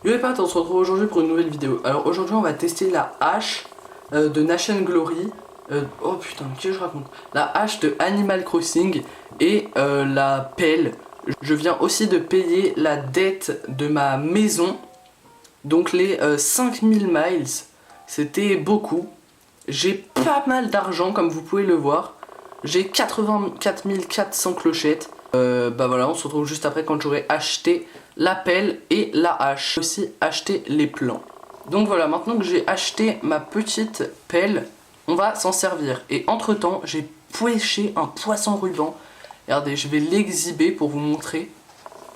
Yo les potes, on se retrouve aujourd'hui pour une nouvelle vidéo. Alors aujourd'hui on va tester la hache de Nation Glory. Oh putain, qu'est-ce que je raconte? La hache de Animal Crossing et la pelle. Je viens aussi de payer la dette de ma maison. Donc les 5000 miles, c'était beaucoup. J'ai pas mal d'argent comme vous pouvez le voir. J'ai 84 400 clochettes. Bah voilà, on se retrouve juste après quand j'aurai acheté la pelle et la hache. J'ai aussi acheté les plants. Donc voilà, maintenant que j'ai acheté ma petite pelle, on va s'en servir. Et entre temps, j'ai pêché un poisson ruban. Regardez, je vais l'exhiber pour vous montrer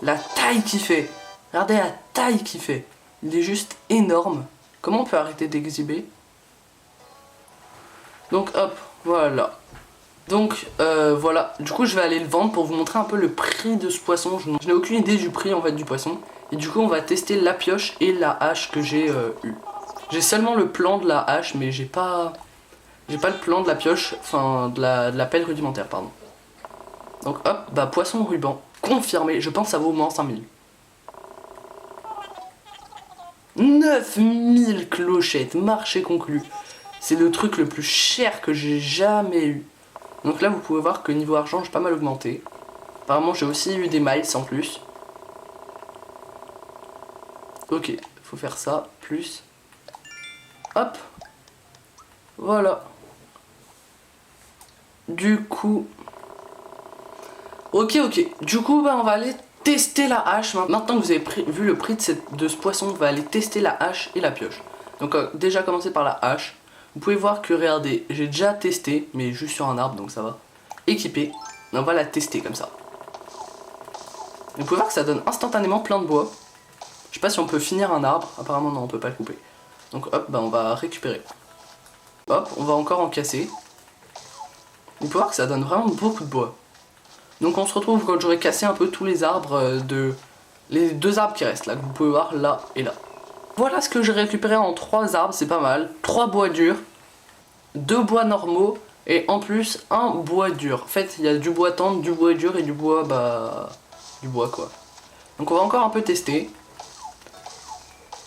la taille qu'il fait. Regardez la taille qu'il fait. Il est juste énorme. Comment on peut arrêter d'exhiber? Donc hop, voilà. Donc voilà, du coup je vais aller le vendre pour vous montrer un peu le prix de ce poisson. Je n'ai aucune idée du prix en fait du poisson. Et du coup on va tester la pioche et la hache que j'ai eu. J'ai seulement le plan de la hache mais j'ai pas le plan de la pioche, enfin de la pelle rudimentaire pardon. Donc hop, bah poisson ruban, confirmé, je pense que ça vaut au moins 5000. 9000 clochettes, marché conclu. C'est le truc le plus cher que j'ai jamais eu. Donc là vous pouvez voir que niveau argent j'ai pas mal augmenté. Apparemment j'ai aussi eu des miles en plus. Ok, faut faire ça, plus. Hop. Voilà. Du coup... Ok, du coup bah, on va aller tester la hache. Maintenant que vous avez vu le prix de ce poisson, on va aller tester la hache et la pioche. Donc déjà commencer par la hache. Vous pouvez voir que regardez, j'ai déjà testé, mais juste sur un arbre donc ça va. Équipé, on va la tester comme ça. Vous pouvez voir que ça donne instantanément plein de bois. Je sais pas si on peut finir un arbre, apparemment non on peut pas le couper. Donc hop, bah on va récupérer. Hop, on va encore en casser. Vous pouvez voir que ça donne vraiment beaucoup de bois. Donc on se retrouve quand j'aurai cassé un peu tous les arbres les deux arbres qui restent là, que vous pouvez voir là et là. Voilà ce que j'ai récupéré en 3 arbres, c'est pas mal. 3 bois durs, 2 bois normaux et en plus un bois dur. En fait il y a du bois tendre, du bois dur et du bois bah... du bois quoi. Donc on va encore un peu tester.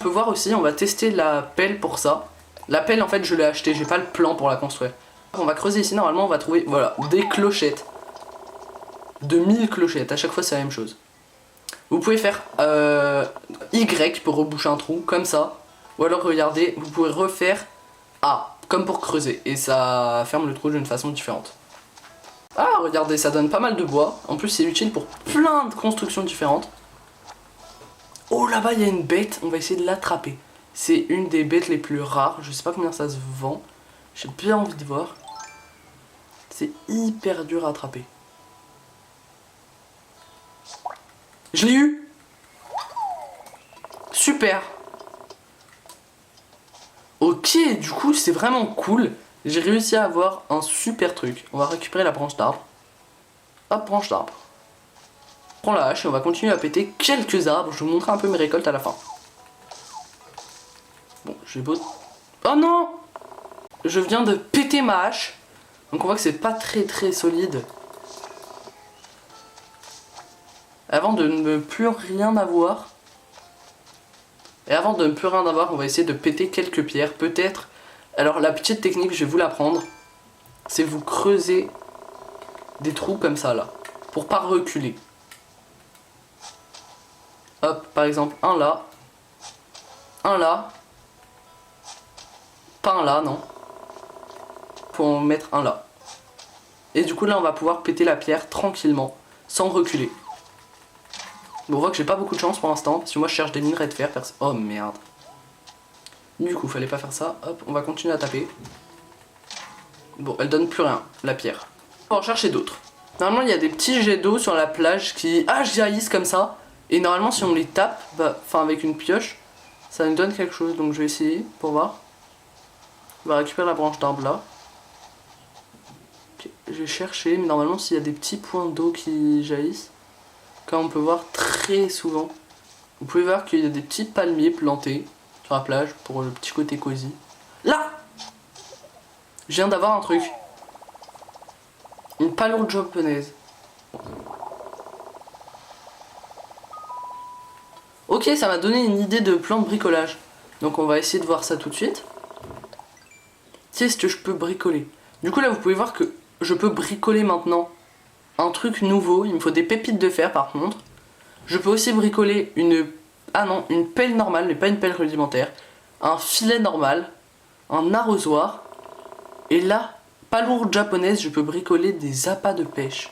On peut voir aussi, on va tester la pelle pour ça. La pelle en fait je l'ai achetée, j'ai pas le plan pour la construire. On va creuser ici, normalement on va trouver voilà, des clochettes. De 1000 clochettes, à chaque fois c'est la même chose. Vous pouvez faire Y pour reboucher un trou, comme ça. Ou alors regardez, vous pouvez refaire A, comme pour creuser. Et ça ferme le trou d'une façon différente. Ah regardez, ça donne pas mal de bois. En plus c'est utile pour plein de constructions différentes. Oh là-bas il y a une bête, on va essayer de l'attraper. C'est une des bêtes les plus rares, je sais pas combien ça se vend. J'ai bien envie de voir. C'est hyper dur à attraper. Je l'ai eu. Super. Ok, du coup c'est vraiment cool. J'ai réussi à avoir un super truc. On va récupérer la branche d'arbre. Hop, branche d'arbre. Prends la hache et on va continuer à péter quelques arbres. Je vous montrerai un peu mes récoltes à la fin. Bon, j'ai beau... Oh non! Je viens de péter ma hache. Donc on voit que c'est pas très solide. Avant de ne plus rien avoir. Et avant de ne plus rien avoir, on va essayer de péter quelques pierres. Peut-être... Alors la petite technique, je vais vous l'apprendre. C'est vous creuser des trous comme ça là. Pour pas reculer. Hop, par exemple, un là. Un là. Pas un là, non. Faut en mettre un là. Et du coup là on va pouvoir péter la pierre tranquillement. Sans reculer. Bon, on voit que j'ai pas beaucoup de chance pour l'instant. Parce que moi je cherche des minerais de fer. Oh merde. Du coup fallait pas faire ça. Hop, on va continuer à taper. Bon, elle donne plus rien, la pierre. On va en chercher d'autres. Normalement il y a des petits jets d'eau sur la plage qui jaillissent comme ça. Et normalement si on les tape, bah, enfin avec une pioche, ça nous donne quelque chose. Donc je vais essayer pour voir. On va récupérer la branche d'arbre là. Okay, j'ai cherché, mais normalement s'il y a des petits points d'eau qui jaillissent, comme on peut voir très souvent, vous pouvez voir qu'il y a des petits palmiers plantés sur la plage pour le petit côté cosy. Là! Je viens d'avoir un truc. Une palourde japonaise. Ok, Ok, ça m'a donné une idée de plan de bricolage. Donc on va essayer de voir ça tout de suite. Qu'est-ce que je peux bricoler? Du coup là vous pouvez voir que je peux bricoler maintenant un truc nouveau. Il me faut des pépites de fer par contre. Je peux aussi bricoler une... Ah non, une pelle normale, mais pas une pelle rudimentaire. Un filet normal. Un arrosoir. Et là, palourde japonaise, je peux bricoler des appâts de pêche.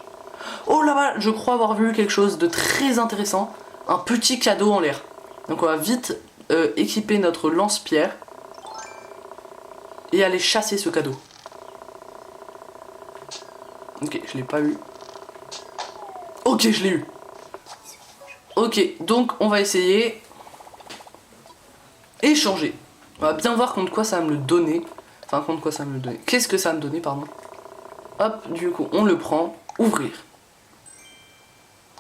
Oh là-bas, je crois avoir vu quelque chose de très intéressant. Un petit cadeau en l'air. Donc on va vite équiper notre lance-pierre. Et aller chasser ce cadeau. Ok, je l'ai pas eu. Ok, je l'ai eu. Ok, donc on va essayer. Échanger. On va bien voir contre quoi ça va me le donner. Enfin, contre quoi ça va me le donner. Qu'est-ce que ça va me donner, pardon. Hop, du coup, on le prend. Ouvrir.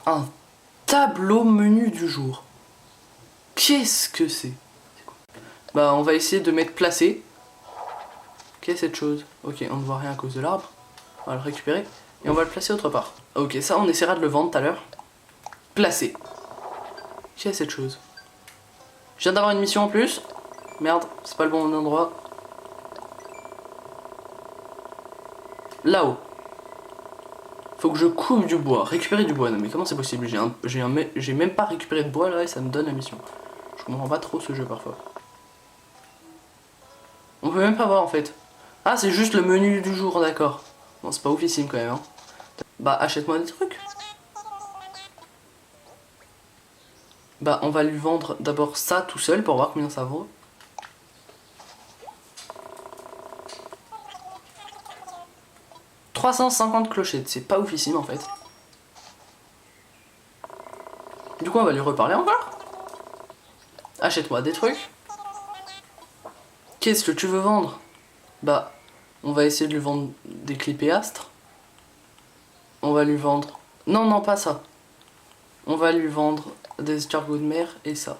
Un tableau menu du jour. Qu'est-ce que c'est? Bah, on va essayer de mettre placé. Qu'est-ce que cette chose? Ok, on ne voit rien à cause de l'arbre. On va le récupérer. Et on va le placer autre part. Ok, ça, on essaiera de le vendre tout à l'heure. Placé. Qu'est-ce que cette chose? Je viens d'avoir une mission en plus. Merde, c'est pas le bon endroit. Là-haut. Faut que je coupe du bois. Récupérer du bois. Non mais comment c'est possible? J'ai même pas récupéré de bois là et ça me donne la mission. Je comprends pas trop ce jeu parfois. On peut même pas voir en fait. Ah c'est juste le menu du jour, d'accord. Bon c'est pas oufissime quand même hein. Bah achète-moi des trucs. Bah on va lui vendre d'abord ça tout seul pour voir combien ça vaut. « 350 clochettes, c'est pas oufissime en fait. Du coup on va lui reparler encore. Achète-moi des trucs. Qu'est-ce que tu veux vendre? Bah on va essayer de lui vendre des clips et astres. On va lui vendre... Non non pas ça. On va lui vendre des escargots de mer et ça.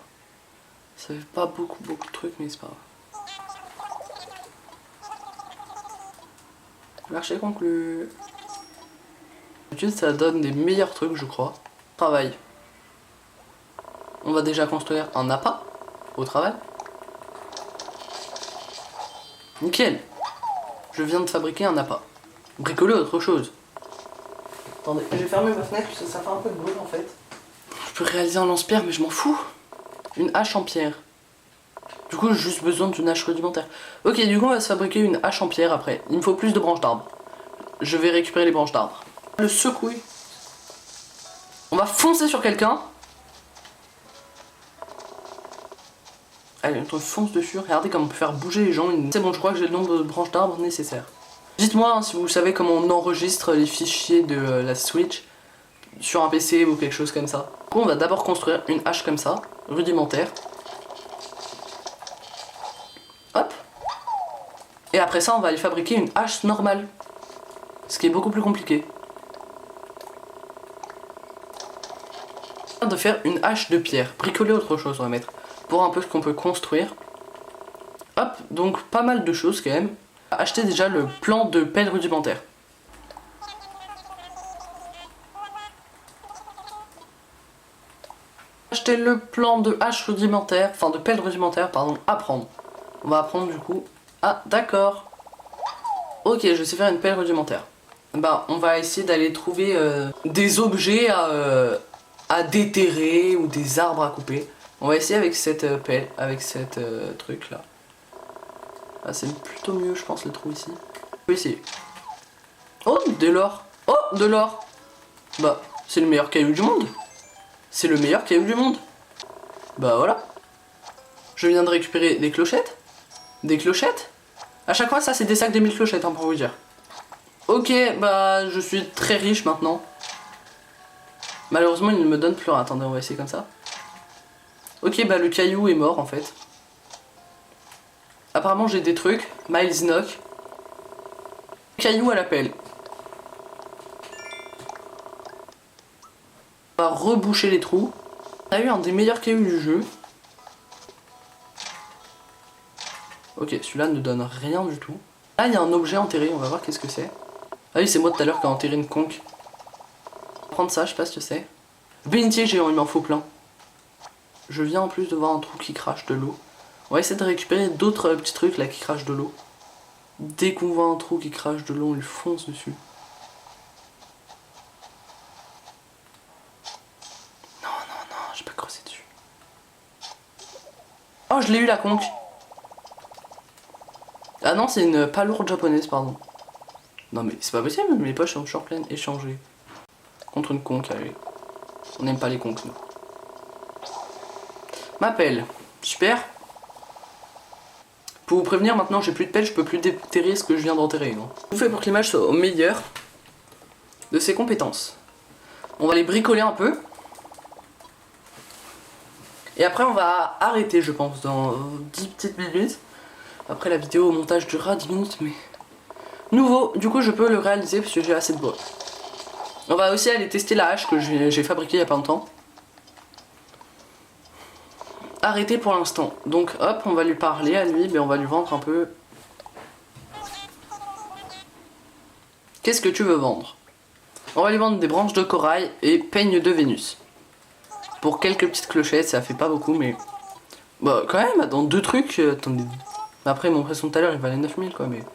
Ça fait pas beaucoup de trucs mais c'est pas grave. Marché conclu. D'habitude ça donne des meilleurs trucs je crois. Travail. On va déjà construire un appât au travail. Nickel. Je viens de fabriquer un appât. Bricoler autre chose. Attendez, j'ai fermé ma fenêtre parce que ça fait un peu de bruit en fait. Je peux réaliser un lance-pierre mais je m'en fous. Une hache en pierre. Du coup j'ai juste besoin d'une hache rudimentaire. Ok, du coup on va se fabriquer une hache en pierre après. Il me faut plus de branches d'arbres. Je vais récupérer les branches d'arbres. Le secouer. On va foncer sur quelqu'un. Allez, on fonce dessus. Regardez comment on peut faire bouger les gens. C'est bon, je crois que j'ai le nombre de branches d'arbres nécessaires. Dites-moi hein, si vous savez comment on enregistre les fichiers de la Switch sur un PC ou quelque chose comme ça. Du coup, on va d'abord construire une hache comme ça, rudimentaire. Hop. Et après ça, on va aller fabriquer une hache normale. Ce qui est beaucoup plus compliqué. De faire une hache de pierre. Bricoler autre chose, on va mettre. Pour un peu ce qu'on peut construire. Hop, donc pas mal de choses quand même. Acheter déjà le plan de pelle rudimentaire. Acheter le plan de hache rudimentaire, enfin de pelle rudimentaire, pardon, apprendre. On va apprendre du coup. Ah, d'accord. Ok, je sais faire une pelle rudimentaire. Bah, on va essayer d'aller trouver des objets à déterrer ou des arbres à couper. On va essayer avec cette pelle, avec cette truc là. Ah, c'est plutôt mieux, je pense, le trou ici. On peut essayer. Oh, de l'or. Oh, de l'or. Bah, c'est le meilleur caillou du monde. C'est le meilleur caillou du monde. Bah voilà. Je viens de récupérer des clochettes. Des clochettes. À chaque fois, ça, c'est des sacs de 1000 clochettes, hein, pour vous dire. Ok, bah, je suis très riche maintenant. Malheureusement, il ne me donne plus rien. Attendez, on va essayer comme ça. Ok, bah, le caillou est mort, en fait. Apparemment, j'ai des trucs. Miles Knock. Caillou à la pelle. On va reboucher les trous. On a eu un des meilleurs cailloux du jeu. Ok, celui-là ne donne rien du tout. Là, il y a un objet enterré, on va voir qu'est-ce que c'est. Ah oui, c'est moi tout à l'heure qui a enterré une conque. On va prendre ça, je sais pas ce que c'est. Bénitier géant, il m'en faut plein. je viens en plus de voir un trou qui crache de l'eau. On va essayer de récupérer d'autres petits trucs là qui crachent de l'eau. Dès qu'on voit un trou qui crache de l'eau, on lui fonce dessus. Non, non, non, j'ai pas creusé dessus. Oh, je l'ai eu la conque. Ah non, c'est une palourde japonaise, pardon. Non mais c'est pas possible, mes poches sont toujours pleines. Échanger. Contre une conque, allez. On n'aime pas les conques, nous. Ma pelle. Super. Pour vous prévenir, maintenant j'ai plus de pelle, je peux plus déterrer ce que je viens d'enterrer. Tout fait pour que l'image soit au meilleur de ses compétences. On va les bricoler un peu. Et après on va arrêter, je pense, dans 10 petites minutes. Après la vidéo au montage durera 10 minutes, mais... Nouveau, du coup je peux le réaliser parce que j'ai assez de bois. On va aussi aller tester la hache que j'ai fabriquée il y a pas longtemps. Arrêter pour l'instant. Donc hop, on va lui parler à lui, mais on va lui vendre un peu. Qu'est-ce que tu veux vendre? On va lui vendre des branches de corail et peigne de Vénus. Pour quelques petites clochettes, ça fait pas beaucoup, mais... Bah quand même, dans deux trucs, attendez... Après mon pression tout à l'heure, il valait 9000 quoi, mais...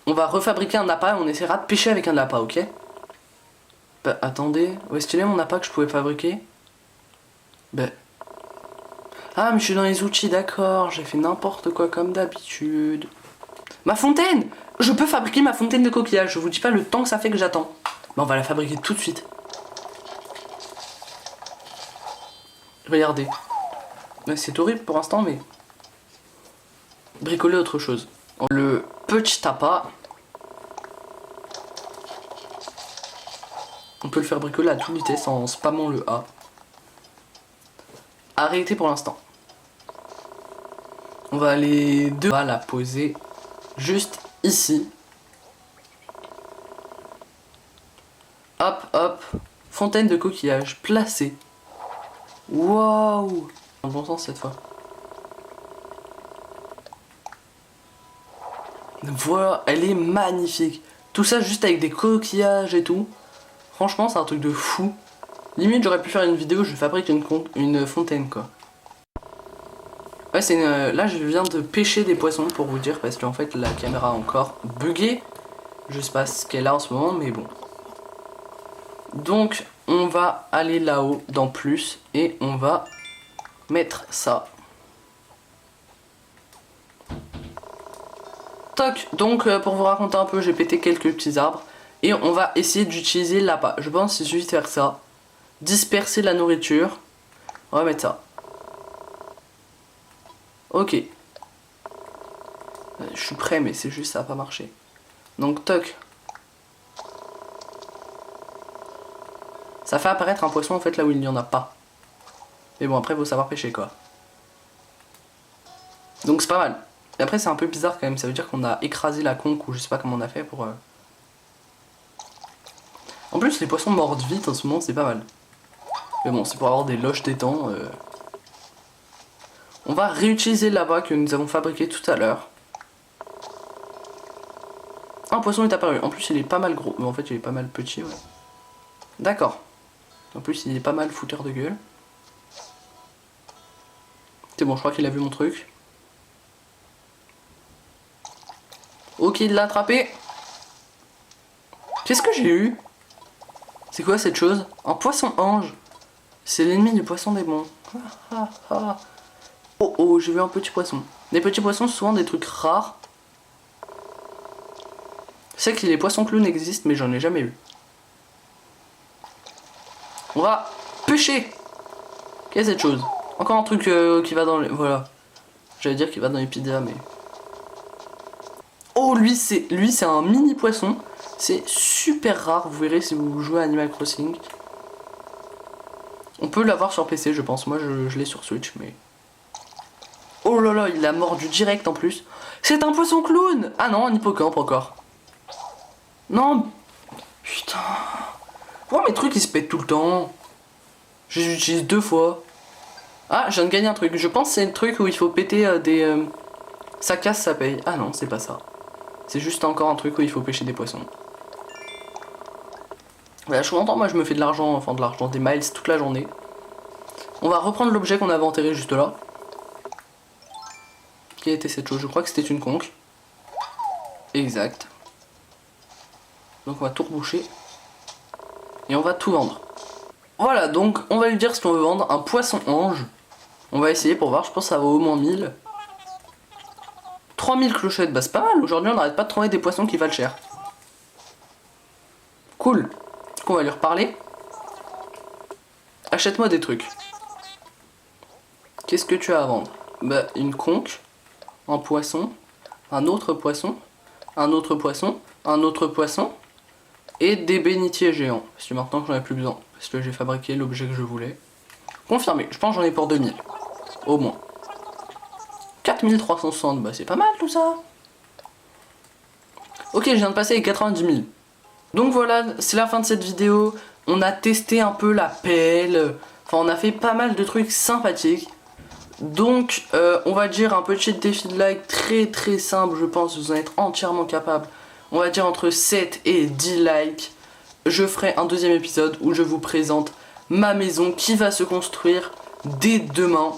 On va refabriquer un appât et on essaiera de pêcher avec un appât, ok? Bah attendez, où est-ce qu'il est mon appât que je pouvais fabriquer? Bah... Ah mais je suis dans les outils, d'accord, j'ai fait n'importe quoi comme d'habitude. Ma fontaine! Je peux fabriquer ma fontaine de coquillages, je vous dis pas le temps que ça fait que j'attends. Bah on va la fabriquer tout de suite. Regardez. C'est horrible pour l'instant, mais... Bricoler autre chose. Le petit appât. On peut le faire bricoler à toute vitesse en spammant le A. Arrêtez pour l'instant. On va aller on va la poser juste ici. Hop, hop. Fontaine de coquillages placée. Waouh! Dans le bon sens cette fois. Voilà, elle est magnifique. Tout ça juste avec des coquillages et tout. Franchement, c'est un truc de fou. Limite, j'aurais pu faire une vidéo où je fabrique une fontaine, quoi. Ouais, c'est une... Là, je viens de pêcher des poissons pour vous dire, parce qu'en fait, la caméra a encore bugué. Je sais pas ce qu'elle a en ce moment, mais bon. Donc, on va aller là-haut, dans plus, et on va mettre ça. Toc, donc pour vous raconter un peu, j'ai pété quelques petits arbres. Et on va essayer d'utiliser l'appât. Je pense qu'il suffit de faire ça. Disperser la nourriture. On va mettre ça. Ok. Je suis prêt, mais c'est juste ça n'a pas marché. Donc toc. Ça fait apparaître un poisson en fait là où il n'y en a pas. Mais bon, après il faut savoir pêcher quoi. Donc c'est pas mal. Et après c'est un peu bizarre quand même, ça veut dire qu'on a écrasé la conque ou je sais pas comment on a fait pour... En plus les poissons mordent vite en ce moment, c'est pas mal. Mais bon, c'est pour avoir des loches d'étang. On va réutiliser l'appât que nous avons fabriqué tout à l'heure. Un poisson est apparu, en plus il est pas mal gros, mais en fait il est pas mal petit, ouais. D'accord. En plus il est pas mal fouteur de gueule. C'est bon, je crois qu'il a vu mon truc. Ok, il l'a attrapé. Qu'est-ce que j'ai eu? C'est quoi cette chose? Un poisson ange. C'est l'ennemi du poisson démon. Oh oh, j'ai vu un petit poisson. Les petits poissons, sont souvent des trucs rares. Je sais que les poissons clowns existent, mais j'en ai jamais eu. On va pêcher. Qu'est-ce que cette chose? Encore un truc qui va dans les... Voilà. J'allais dire qu'il va dans les pizzas, mais... Oh, lui c'est un mini poisson. C'est super rare, vous verrez si vous jouez à Animal Crossing. On peut l'avoir sur PC, je pense. Moi, je l'ai sur Switch, mais... Oh là là, il a mordu direct en plus. C'est un poisson clown! Ah non, un hippocampe encore. Non. Putain. Pourquoi mes trucs ils se pètent tout le temps? Je les utilise 2 fois. Ah, je viens de gagner un truc. Je pense que c'est le truc où il faut péter des... Ça casse, ça paye. Ah non, c'est pas ça. C'est juste encore un truc où il faut pêcher des poissons. Voilà, je suis content, moi je me fais de l'argent, enfin de l'argent, des miles toute la journée. On va reprendre l'objet qu'on avait enterré juste là. Quelle était cette chose? Je crois que c'était une conque. Exact. Donc on va tout reboucher. Et on va tout vendre. Voilà, donc on va lui dire ce qu'on veut vendre. Un poisson ange. On va essayer pour voir, je pense que ça vaut au moins 1000. 3000 clochettes, bah c'est pas mal. Aujourd'hui on n'arrête pas de trouver des poissons qui valent cher. Cool. Donc on va lui reparler. Achète-moi des trucs. Qu'est-ce que tu as à vendre? Bah une conque, un poisson, un autre poisson, un autre poisson, un autre poisson et des bénitiers géants. Parce que maintenant j'en ai plus besoin. Parce que j'ai fabriqué l'objet que je voulais. Confirmé, je pense que j'en ai pour 2000. Au moins. 4360, bah c'est pas mal tout ça. Ok, je viens de passer les 90 000. Donc voilà, c'est la fin de cette vidéo. On a testé un peu la pelle. Enfin, on a fait pas mal de trucs sympathiques. Donc, on va dire un petit défi de like très simple. Je pense que vous en êtes entièrement capable. On va dire entre 7 et 10 likes. Je ferai un deuxième épisode où je vous présente ma maison qui va se construire dès demain.